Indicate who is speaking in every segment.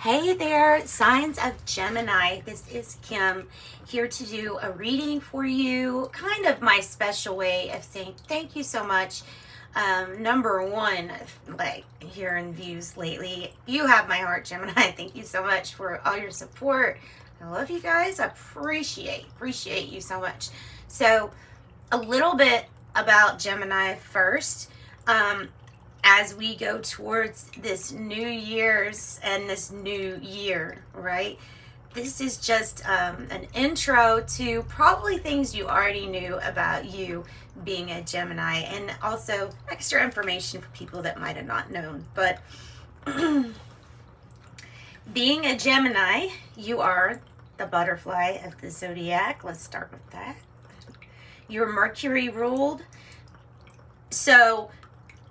Speaker 1: Hey there, signs of Gemini. This is Kim here to do a reading for you. Kind of my special way of saying thank you so much. Number one, like hearing views lately. You have my heart, Gemini. Thank you so much for all your support. I love you guys. I appreciate you so much. So a little bit about Gemini first. As we go towards this New Year's and this new year, right? This is just an intro to probably things you already knew about you being a Gemini, and also extra information for people that might have not known. But being a Gemini, you are the butterfly of the zodiac. Let's start with that. You're Mercury ruled. So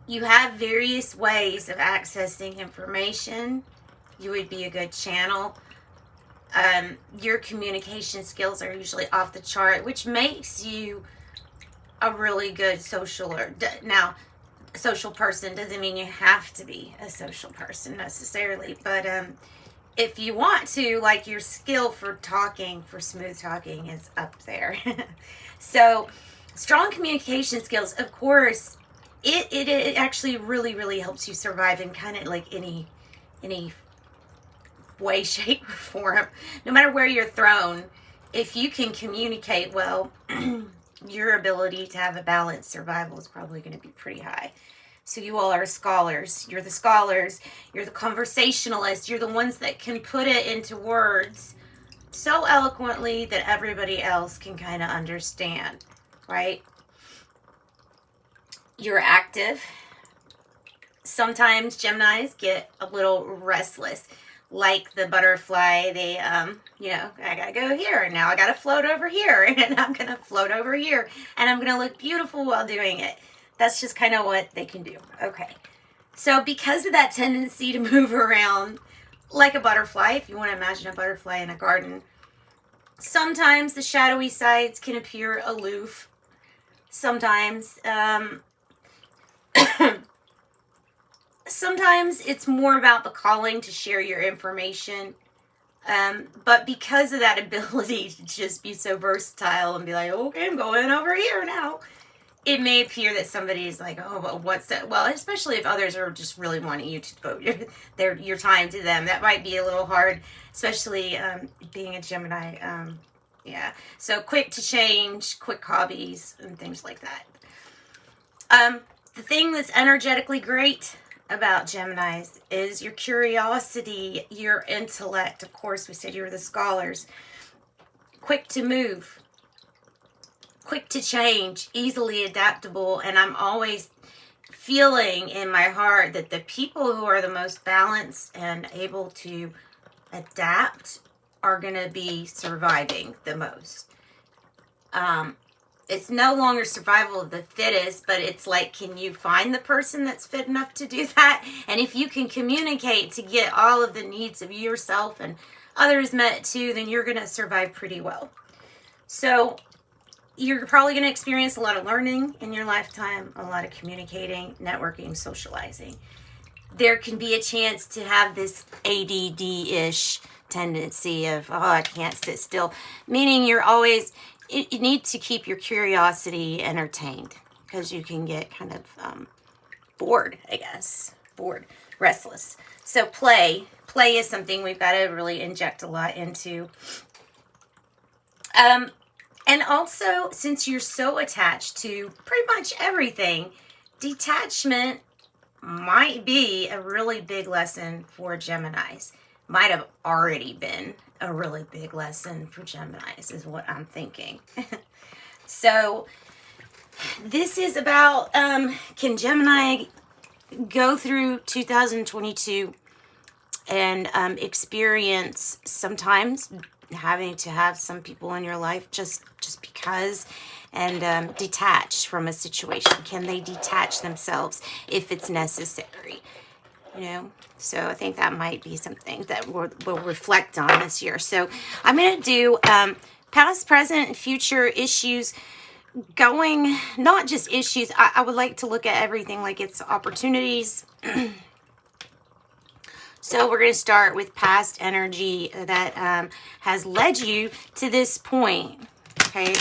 Speaker 1: you have various ways of accessing information. You would be a good channel. Your communication skills are usually off the chart, which makes you a really good social person. Doesn't mean you have to be a social person necessarily, but if you want to, like, your skill for talking, for smooth talking, is up there. So strong communication skills, of course. It actually really helps you survive in kind of like any way, shape, or form. No matter where you're thrown, if you can communicate well, your ability to have a balanced survival is probably going to be pretty high. So you all are scholars. You're the scholars. You're the conversationalists. You're the ones that can put it into words so eloquently that everybody else can kind of understand, right? You're active. Sometimes Geminis get a little restless, like the butterfly. They, I gotta go here, and now I gotta float over here, and I'm gonna float over here, and I'm gonna look beautiful while doing it. That's just kind of what they can do. Okay. So because of that tendency to move around like a butterfly, if you want to imagine a butterfly in a garden, sometimes the shadowy sides can appear aloof. Sometimes, sometimes it's more about the calling to share your information. But because of that ability to just be so versatile and be like, okay, I'm going over here now, it may appear that somebody's like, oh, well, what's that? Well, especially if others are just really wanting you to devote your time to them. That might be a little hard, especially being a Gemini. Yeah. So quick to change, quick hobbies, and things like that. The thing that's energetically great about Geminis is your curiosity, your intellect. Of course, we said you were the scholars. Quick to move, quick to change, easily adaptable. And I'm always feeling in my heart that the people who are the most balanced and able to adapt are going to be surviving the most. It's no longer survival of the fittest, but it's like, can you find the person that's fit enough to do that? And if you can communicate to get all of the needs of yourself and others met too, then you're going to survive pretty well. So you're probably going to experience a lot of learning in your lifetime, a lot of communicating, networking, socializing. There can be a chance to have this ADD-ish tendency of, oh, I can't sit still, meaning you're always... You need to keep your curiosity entertained, because you can get kind of bored, I guess. Bored, restless. So play is something we've got to really inject a lot into. And also, since you're so attached to pretty much everything, detachment might be a really big lesson for Geminis. Might have already been a really big lesson for Geminis, is what I'm thinking. So this is about, can Gemini go through 2022 and experience sometimes having to have some people in your life just because, and detach from a situation? Can they detach themselves if it's necessary? You know, so I think that might be something that we'll reflect on this year. So I'm going to do past, present, and future issues, going, not just issues. I would like to look at everything like it's opportunities, So we're going to start with past energy that has led you to this point. Okay,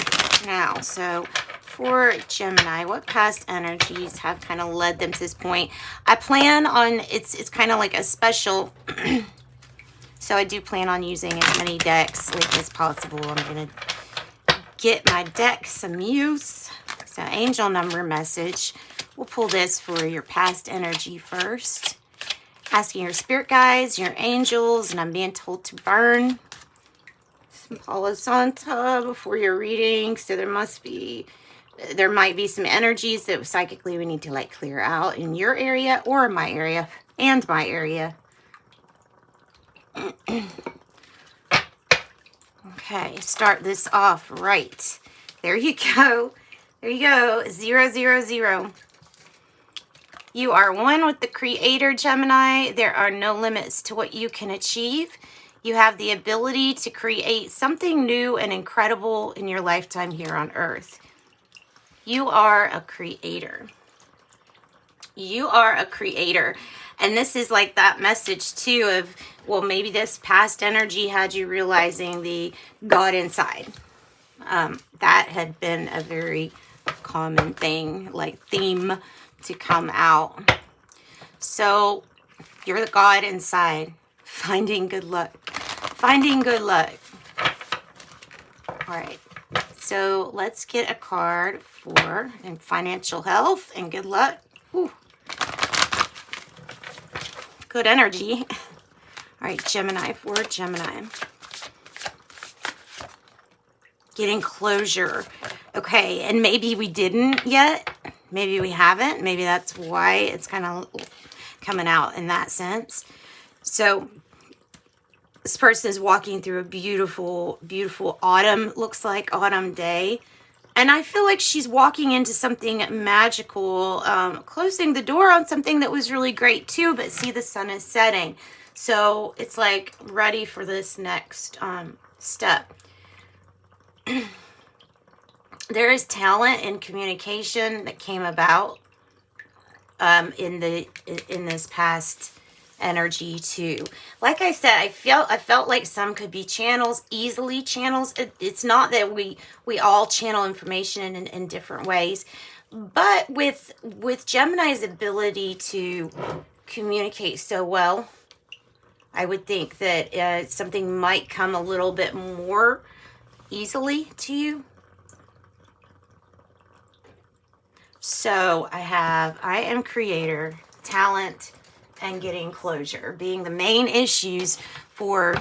Speaker 1: now, so for Gemini, what past energies have kind of led them to this point? I plan on, it's kind of like a special, so I do plan on using as many decks as possible. I'm going to get my deck some use. So angel number message. We'll pull this for your past energy first. Asking your spirit guides, your angels, and I'm being told to burn some Palo Santo before your reading. So there might be some energies that psychically we need to like clear out in your area or my area and my area. Okay, start this off right. There you go. There you go. 0, 0, 0. You are one with the Creator, Gemini. There are no limits to what you can achieve. You have the ability to create something new and incredible in your lifetime here on Earth. You are a creator. You are a creator. And this is like that message too of, well, maybe this past energy had you realizing the God inside. That had been a very common thing, like theme to come out. So you're the God inside, finding good luck. Finding good luck. All right. So let's get a card for financial health and good luck. Whew. Good energy. All right, Gemini, for Gemini. Getting closure. Okay, and maybe we didn't yet. Maybe we haven't. Maybe that's why it's kind of coming out in that sense. So this person is walking through a beautiful, beautiful autumn, looks like autumn day. And I feel like she's walking into something magical, closing the door on something that was really great too, but see, the sun is setting. So it's like ready for this next step. There is talent and communication that came about in this past energy too. Like I said, I felt like some could be channels, easily channels. It's not that we all channel information in different ways, but with Gemini's ability to communicate so well, I would think that something might come a little bit more easily to you. So I am creator, talent, and getting closure being the main issues for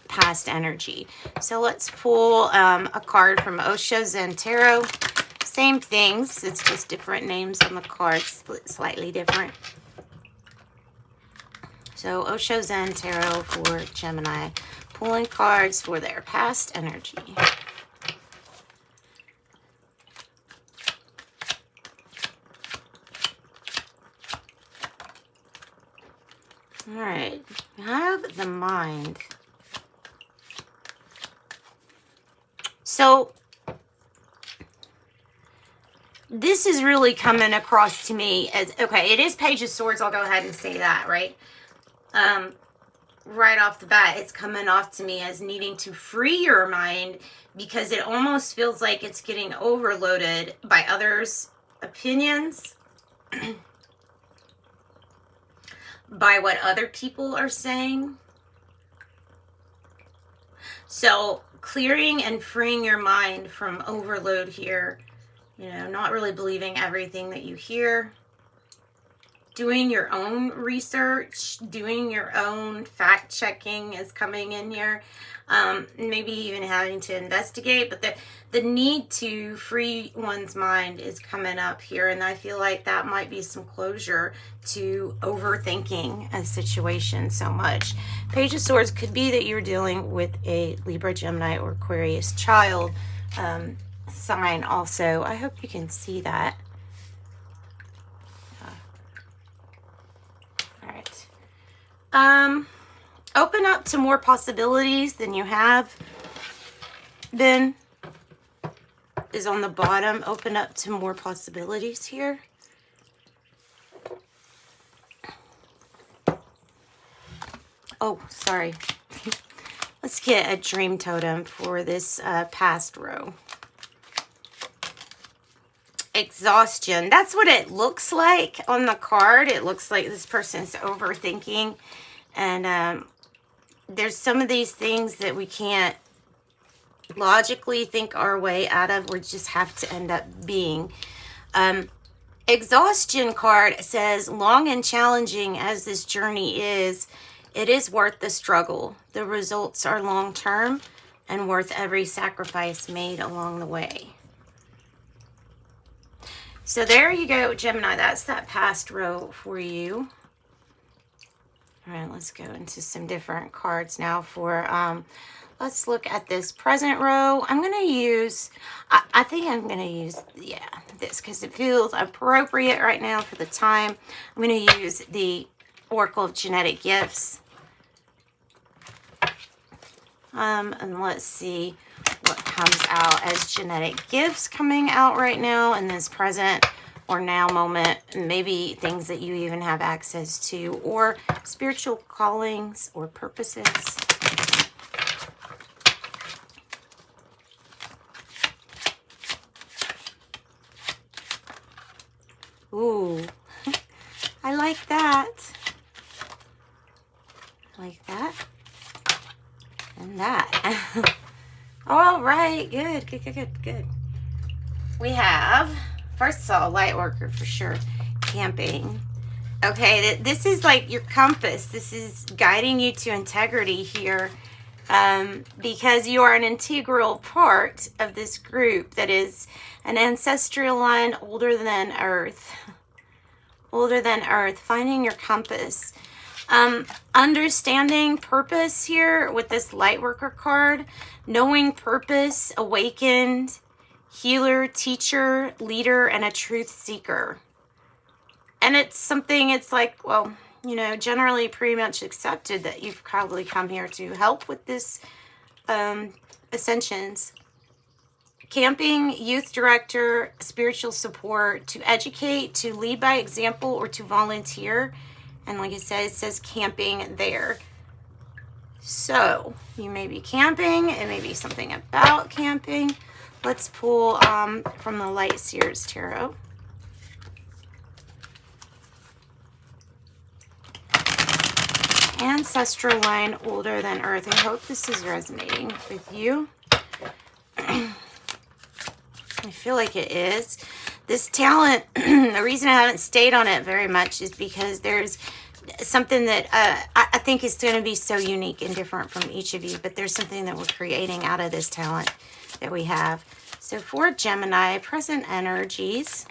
Speaker 1: past energy. So let's pull a card from Osho Zen Tarot. Same things, it's just different names on the cards, slightly different. So Osho Zen Tarot for Gemini, pulling cards for their past energy. All right, have the mind. So this is really coming across to me as, okay, it is Page of Swords. I'll go ahead and say that, right? Right off the bat, it's coming off to me as needing to free your mind because it almost feels like it's getting overloaded by others' opinions. By what other people are saying. So clearing and freeing your mind from overload here, you know, not really believing everything that you hear, doing your own research, doing your own fact checking is coming in here. Maybe even having to investigate, but the need to free one's mind is coming up here, and I feel like that might be some closure to overthinking a situation so much. Page of Swords could be that you're dealing with a Libra, Gemini, or Aquarius child sign also. I hope you can see that. All right. Open up to more possibilities than you have been is on the bottom. Open up to more possibilities here. Oh, sorry. Let's get a dream totem for this past row. Exhaustion. That's what it looks like on the card. It looks like this person's overthinking. And there's some of these things that we can't logically think our way out of. We just have to end up being. Exhaustion card says, long and challenging as this journey is, it is worth the struggle. The results are long-term and worth every sacrifice made along the way. So there you go, Gemini. That's that past row for you. All right, let's go into some different cards now for, let's look at this present row. I'm going to use, I think I'm going to use, yeah, this because it feels appropriate right now for the time. I'm going to use the Oracle of Genetic Gifts. And let's see what comes out as genetic gifts coming out right now in this present or now moment. Maybe things that you even have access to, or spiritual callings or purposes. Ooh, I like that. I like that. And that. All right, good. We have, first of all, light worker for sure. Camping. Okay, this is like your compass. This is guiding you to integrity here, because you are an integral part of this group that is an ancestral line older than Earth. Older than Earth. Finding your compass. Understanding purpose here with this Lightworker card. Knowing purpose, awakened, healer, teacher, leader, and a truth seeker. And it's something, it's like, well, you know, generally pretty much accepted that you've probably come here to help with this ascensions. Camping, youth director, spiritual support, to educate, to lead by example, or to volunteer. And like I said, it says camping there. So you may be camping. It may be something about camping. Let's pull from the Light Seers Tarot. Ancestral line older than Earth. I hope this is resonating with you. I feel like it is. This talent, the reason I haven't stayed on it very much is because there's something that I think is going to be so unique and different from each of you, but there's something that we're creating out of this talent that we have. So for Gemini, present energies,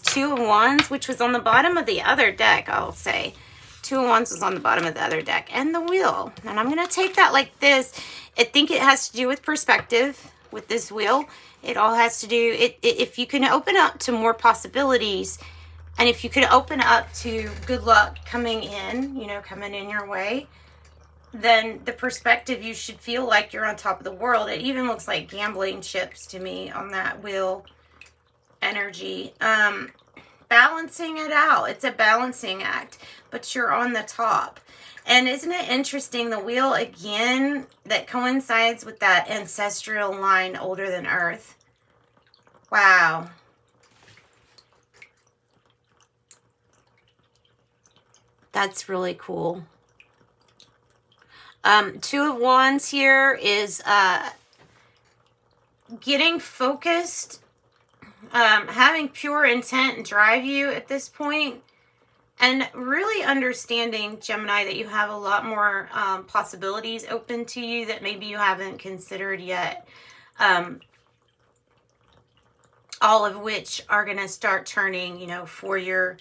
Speaker 1: Two of Wands, which was on the bottom of the other deck, I'll say. Two of Wands was on the bottom of the other deck, and the Wheel. And I'm going to take that like this. I think it has to do with perspective with this wheel. It all has to do, if you can open up to more possibilities, and if you could open up to good luck coming in, you know, coming in your way, then the perspective, you should feel like you're on top of the world. It even looks like gambling chips to me on that wheel energy. Balancing it out. It's a balancing act, but you're on the top. And isn't it interesting, the wheel again, that coincides with that ancestral line older than Earth. Wow. That's really cool. Two of Wands here is getting focused, having pure intent drive you at this point. And really understanding, Gemini, that you have a lot more possibilities open to you that maybe you haven't considered yet. All of which are going to start turning, you know, for your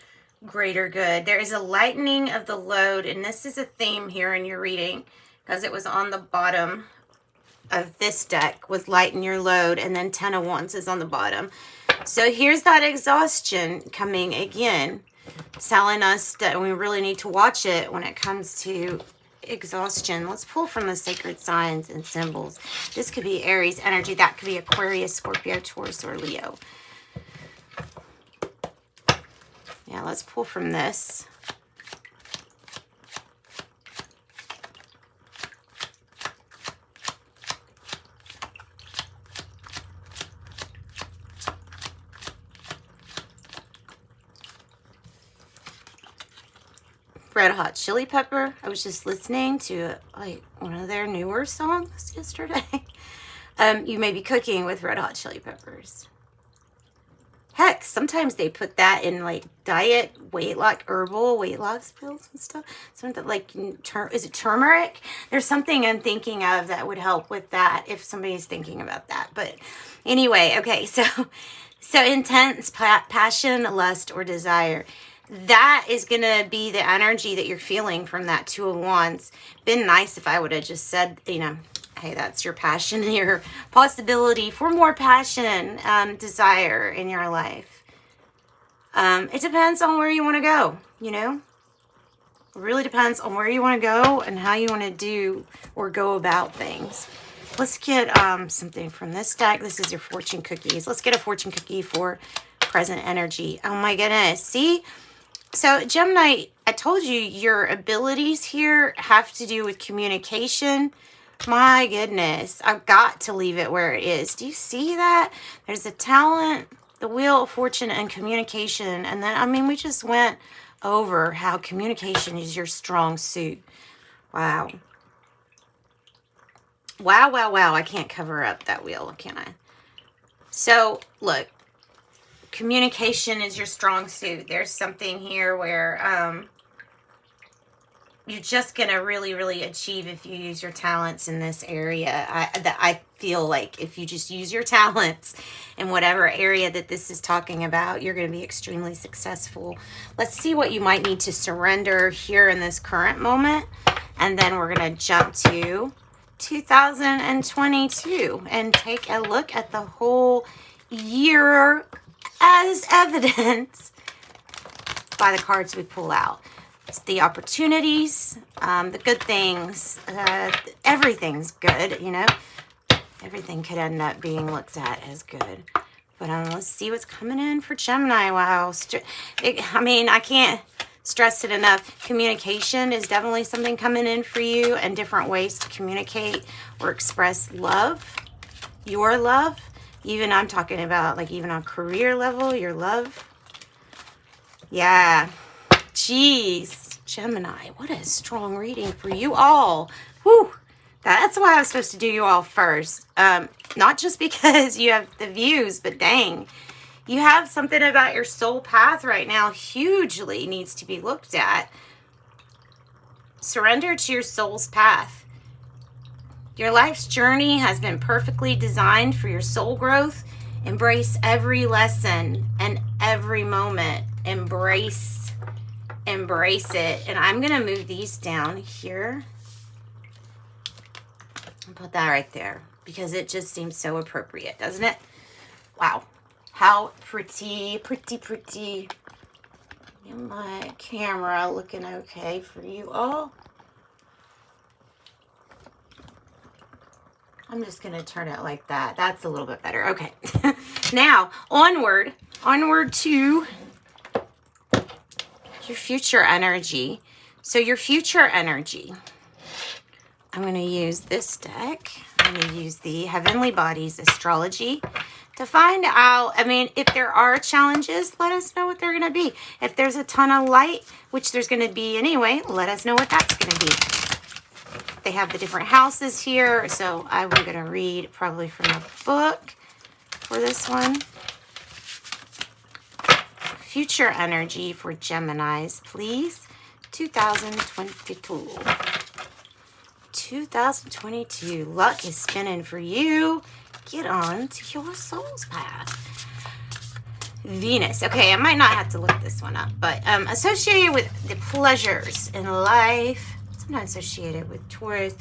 Speaker 1: greater good. There is a lightening of the load, and this is a theme here in your reading because it was on the bottom of this deck, was lighten your load, and then Ten of Wands is on the bottom. So here's that exhaustion coming again, telling us that we really need to watch it when it comes to exhaustion. Let's pull from the sacred signs and symbols. This could be Aries energy. That could be Aquarius, Scorpio, Taurus, or Leo. Yeah, let's pull from this. Red Hot Chili Pepper. I was just listening to like one of their newer songs yesterday. You may be cooking with Red Hot Chili Peppers. Heck, sometimes they put that in like diet herbal weight loss pills and stuff. Something like, is it turmeric? There's something I'm thinking of that would help with that if somebody's thinking about that. But anyway, okay, so intense passion, lust, or desire. That is going to be the energy that you're feeling from that Two of Wands. Been nice if I would have just said, you know, hey, that's your passion, your possibility for more passion, desire in your life. It depends on where you want to go, you know. It really depends on where you want to go and how you want to do or go about things. Let's get something from this deck. This is your fortune cookies. Let's get a fortune cookie for present energy. Oh my goodness. See? So Gemini, I told you your abilities here have to do with communication. My goodness, I've got to leave it where it is. Do you see that? There's a talent, the Wheel of Fortune, and communication. And then, I mean, we just went over how communication is your strong suit. Wow. Wow, wow, wow. I can't cover up that wheel, can I? So, look. Communication is your strong suit. There's something here where you're just going to really, really achieve if you use your talents in this area. I feel like if you just use your talents in whatever area that this is talking about, you're going to be extremely successful. Let's see what you might need to surrender here in this current moment. And then we're going to jump to 2022 and take a look at the whole year as evidence by the cards we pull out. It's the opportunities, the good things, everything's good, you know. Everything could end up being looked at as good. But let's see what's coming in for Gemini. Wow. I mean, I can't stress it enough. Communication is definitely something coming in for you, and different ways to communicate or express love, your love. Even I'm talking about like even on career level, your love. Yeah. Jeez. Gemini, what a strong reading for you all. Whew. That's why I was supposed to do you all first. Not just because you have the views, but dang. You have something about your soul path right now hugely needs to be looked at. Surrender to your soul's path. Your life's journey has been perfectly designed for your soul growth. Embrace every lesson and every moment. Embrace it. And I'm going to move these down here. And put that right there because it just seems so appropriate, doesn't it? Wow. How pretty, pretty, pretty. Get my camera looking okay for you all. I'm just going to turn it like that. That's a little bit better. Okay. Now, onward to your future energy. So your future energy, I'm going to use this deck. I'm going to use the Heavenly Bodies Astrology to find out, I mean, if there are challenges, let us know what they're going to be. If there's a ton of light, which there's going to be anyway, let us know what that's going to be. They have the different houses here, so I'm going to read probably from a book for this one. Future energy for Geminis, please. 2022. 2022. Luck is spinning for you. Get on to your soul's path. Venus. Okay, I might not have to look this one up, but associated with the pleasures in life. Sometimes associated with Taurus.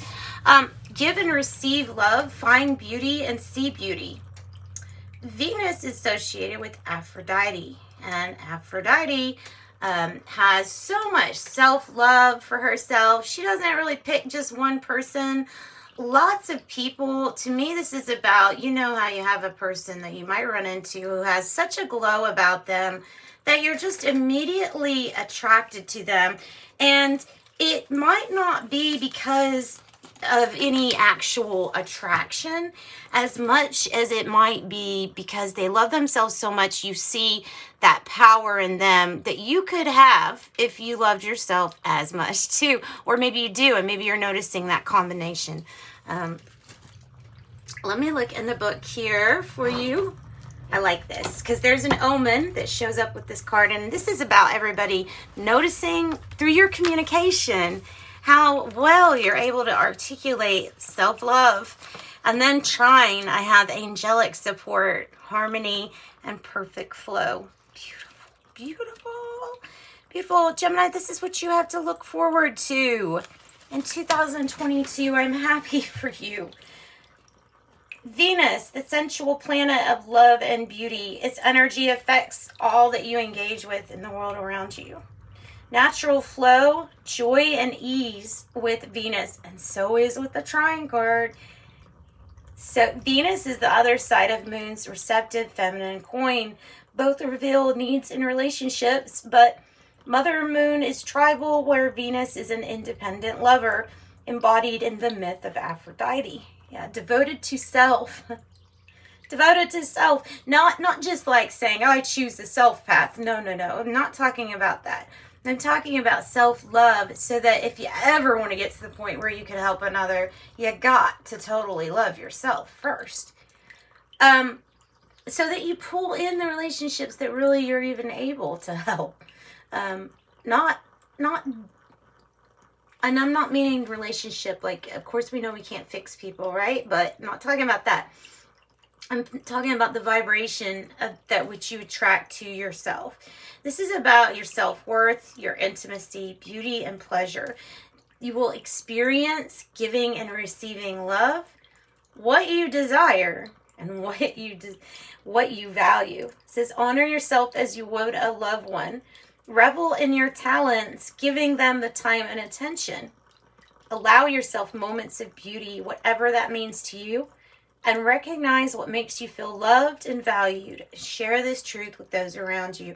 Speaker 1: Give and receive love, find beauty, and see beauty. Venus is associated with Aphrodite. And Aphrodite has so much self-love for herself. She doesn't really pick just one person. Lots of people. To me, this is about, you know how you have a person that you might run into who has such a glow about them that you're just immediately attracted to them. And it might not be because of any actual attraction as much as it might be because they love themselves so much. You see that power in them that you could have if you loved yourself as much too. Or maybe you do, and maybe you're noticing that combination. Let me look in the book here for you. I like this because there's an omen that shows up with this card, and this is about everybody noticing through your communication how well you're able to articulate self-love. And then trine, I have angelic support, harmony, and perfect flow. Beautiful, beautiful, beautiful. Gemini, this is what you have to look forward to in 2022. I'm happy for you. Venus, the sensual planet of love and beauty. Its energy affects all that you engage with in the world around you. Natural flow, joy, and ease with Venus, and so is with the trine card. So Venus is the other side of Moon's receptive feminine coin. Both reveal needs in relationships, but Mother Moon is tribal, where Venus is an independent lover, embodied in the myth of Aphrodite. Yeah, devoted to self. Devoted to self. Not just like saying, oh, I choose the self path. No. I'm not talking about that. I'm talking about self-love, so that if you ever want to get to the point where you can help another, you got to totally love yourself first. So that you pull in the relationships that really you're even able to help. And I'm not meaning relationship, like, of course we know we can't fix people, right? But I'm not talking about that. I'm talking about the vibration of that which you attract to yourself. This is about your self-worth, your intimacy, beauty, and pleasure. You will experience giving and receiving love, what you desire, and what you value. It says, honor yourself as you would a loved one. Revel in your talents, giving them the time and attention. Allow yourself moments of beauty, whatever that means to you, and recognize what makes you feel loved and valued. Share this truth with those around you.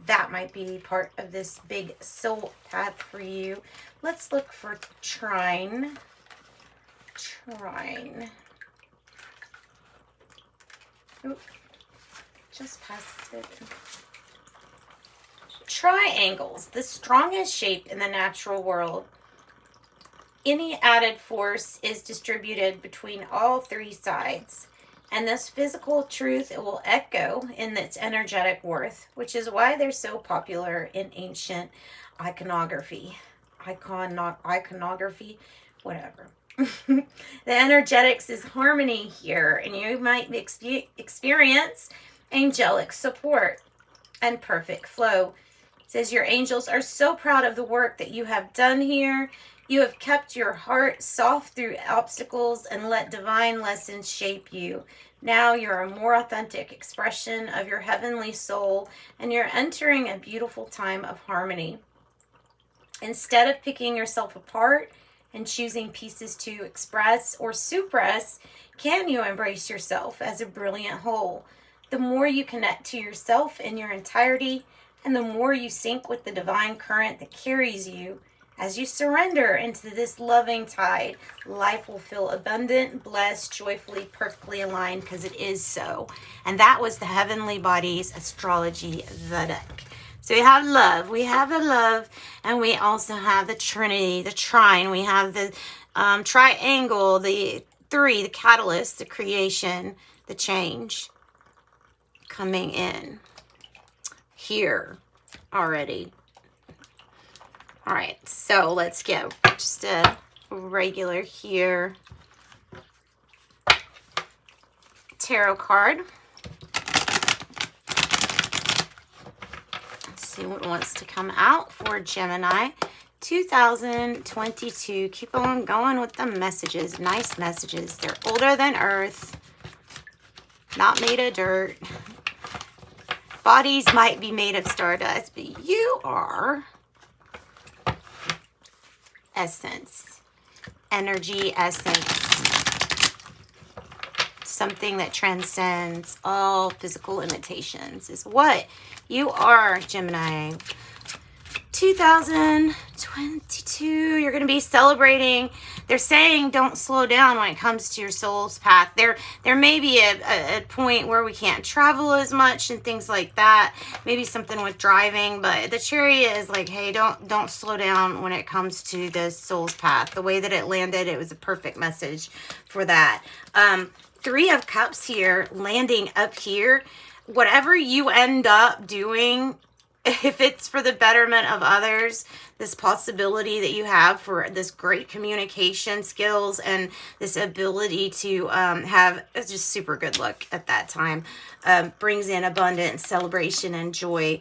Speaker 1: That might be part of this big soul path for you. Let's look for trine. Trine. Oop, just passed it. Triangles, the strongest shape in the natural world. Any added force is distributed between all three sides, and this physical truth it will echo in its energetic worth, which is why they're so popular in ancient iconography. Iconography, whatever. The energetics is harmony here, and you might experience angelic support and perfect flow. It says your angels are so proud of the work that you have done here. You have kept your heart soft through obstacles and let divine lessons shape you. Now you're a more authentic expression of your heavenly soul, and you're entering a beautiful time of harmony. Instead of picking yourself apart and choosing pieces to express or suppress, can you embrace yourself as a brilliant whole? The more you connect to yourself in your entirety, and the more you sync with the divine current that carries you, as you surrender into this loving tide, life will feel abundant, blessed, joyfully, perfectly aligned, because it is so. And that was the Heavenly Bodies Astrology, the deck. So we have love, we have the love, and we also have the Trinity, the trine. We have the triangle, the three, the catalyst, the creation, the change coming in here already. All right, so let's get just a regular here tarot card. Let's see what wants to come out for Gemini 2022. Keep on going with the messages. Nice messages. They're older than Earth, not made of dirt. Bodies might be made of stardust, but you are essence, energy essence, something that transcends all physical limitations is what you are, Gemini. 2022, you're going to be celebrating. They're saying don't slow down when it comes to your soul's path. There may be a point where we can't travel as much and things like that. Maybe something with driving, but the Chariot is like, hey, don't slow down when it comes to the soul's path. The way that it landed, it was a perfect message for that. 3 of Cups here, landing up here. Whatever you end up doing, if it's for the betterment of others, this possibility that you have for this great communication skills and this ability to have just super good luck at that time, brings in abundance, celebration, and joy.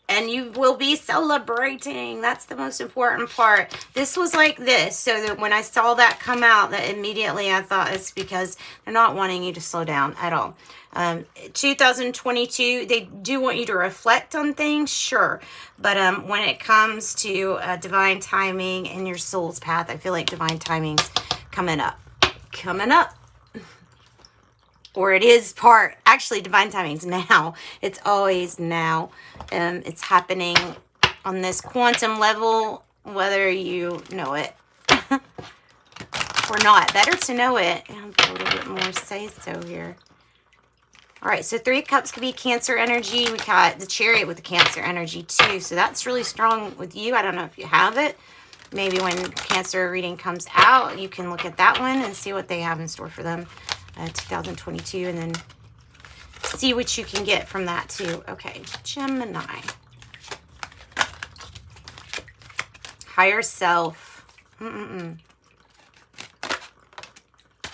Speaker 1: And you will be celebrating. That's the most important part. This was like this, so that when I saw that come out, that immediately I thought it's because they're not wanting you to slow down at all. 2022, they do want you to reflect on things, sure. But when it comes to divine timing and your soul's path, I feel like divine timing's coming up. Coming up. Or it is part, actually divine timing's now. It's always now. It's happening on this quantum level, whether you know it or not. Better to know it. And a little bit more say so here. All right, so 3 of Cups could be Cancer energy. We got the Chariot with the Cancer energy too. So that's really strong with you. I don't know if you have it. Maybe when Cancer reading comes out, you can look at that one and see what they have in store for them. 2022, and then see what you can get from that too. Okay, Gemini. Higher self.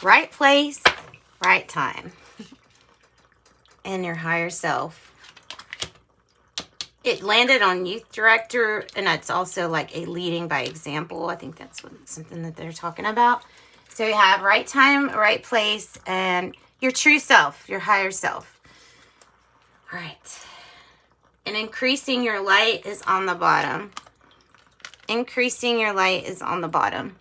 Speaker 1: Right place, right time. And your higher self. It landed on youth director, and that's also like a leading by example. I think that's something that they're talking about. So you have right time, right place, and your true self, your higher self. All right. And increasing your light is on the bottom. Increasing your light is on the bottom.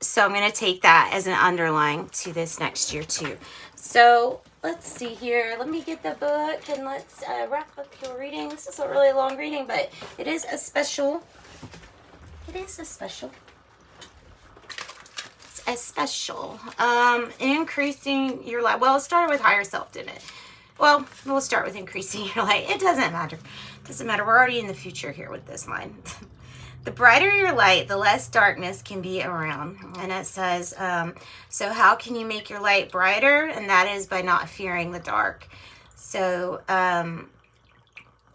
Speaker 1: So I'm going to take that as an underline to this next year too. So let's see here. Let me get the book and let's wrap up your reading. This is a really long reading, but it is a special. It is a special. Increasing your light. Well, it started with higher self, didn't it? Well, we'll start with increasing your light. It doesn't matter. It doesn't matter. We're already in the future here with this line. The brighter your light, the less darkness can be around. And it says, so how can you make your light brighter? And that is by not fearing the dark. So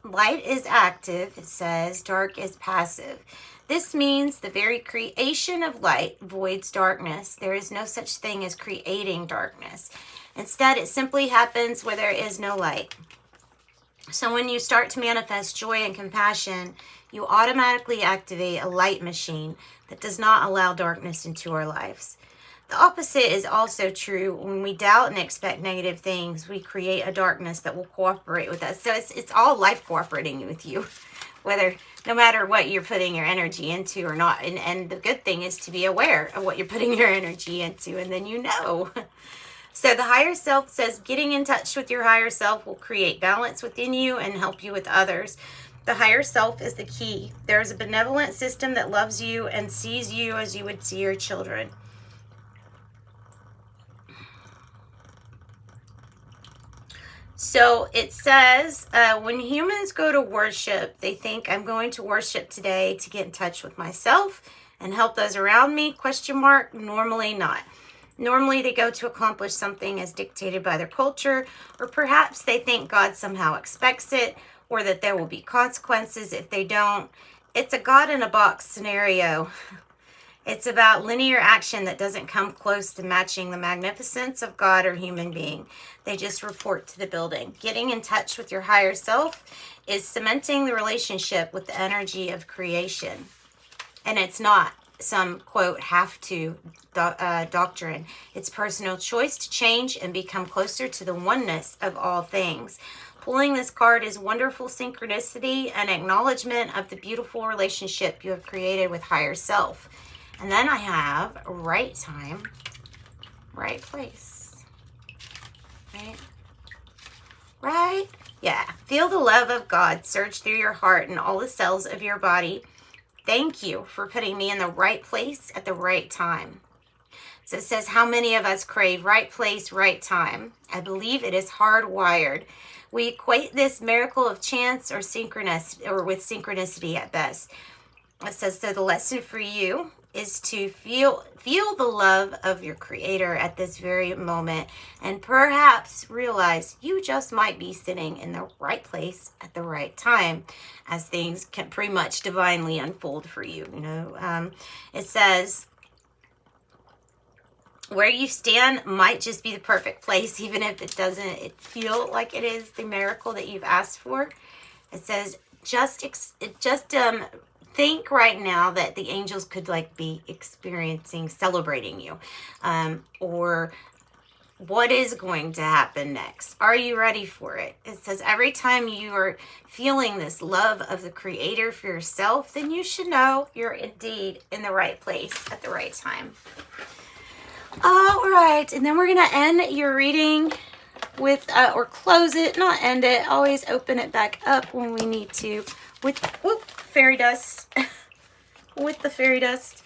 Speaker 1: light is active, it says. Dark is passive. This means the very creation of light voids darkness. There is no such thing as creating darkness. Instead, it simply happens where there is no light. So when you start to manifest joy and compassion, you automatically activate a light machine that does not allow darkness into our lives. The opposite is also true. When we doubt and expect negative things, we create a darkness that will cooperate with us. So it's all life cooperating with you, no matter what you're putting your energy into or not. And the good thing is to be aware of what you're putting your energy into, and then you know. So the higher self says getting in touch with your higher self will create balance within you and help you with others. The higher self is the key. There is a benevolent system that loves you and sees you as you would see your children. So it says, when humans go to worship, they think, I'm going to worship today to get in touch with myself and help those around me, ? Normally not. Normally they go to accomplish something as dictated by their culture, or perhaps they think God somehow expects it, or that there will be consequences if they don't. It's a God-in-a-box scenario. It's about linear action that doesn't come close to matching the magnificence of God or human being. They just report to the building. Getting in touch with your higher self is cementing the relationship with the energy of creation. And it's not some, quote, have-to doctrine. It's personal choice to change and become closer to the oneness of all things. Pulling this card is wonderful synchronicity and acknowledgement of the beautiful relationship you have created with higher self. And then I have right time, right place. Right Yeah. Feel the love of God surge through your heart and all the cells of your body. Thank you for putting me in the right place at the right time. So it says, how many of us crave right place, right time? I believe it is hardwired. We equate this miracle of chance or synchronicity, or with synchronicity at best. It says, so the lesson for you is to feel the love of your creator at this very moment, and perhaps realize you just might be sitting in the right place at the right time, as things can pretty much divinely unfold for you. It says, where you stand might just be the perfect place, even if it doesn't feel like it is the miracle that you've asked for. It says, think right now that the angels could be celebrating you, or what is going to happen next. Are you ready for it? It says, every time you are feeling this love of the creator for yourself, then you should know you're indeed in the right place at the right time. All right, and then we're going to end your reading with, or close it, not end it, always open it back up when we need to, with fairy dust, with the fairy dust.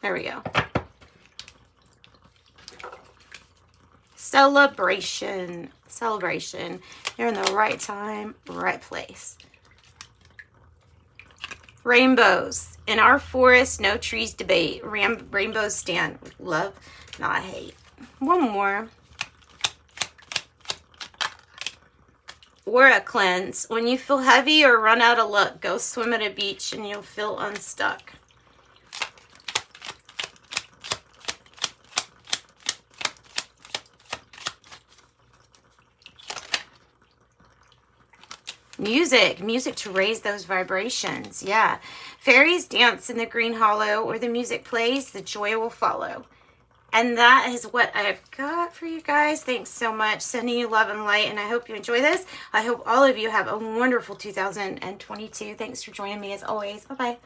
Speaker 1: There we go. Celebration. You're in the right time, right place. Rainbows. In our forest, no trees debate. Rainbows stand with love, not hate. One more. Aura cleanse. When you feel heavy or run out of luck, go swim at a beach and you'll feel unstuck. Music to raise those vibrations. Yeah. Fairies dance in the green hollow, where the music plays, the joy will follow. And that is what I've got for you guys. Thanks so much. Sending you love and light, and I hope you enjoy this. I hope all of you have a wonderful 2022. Thanks for joining me as always. Bye-bye.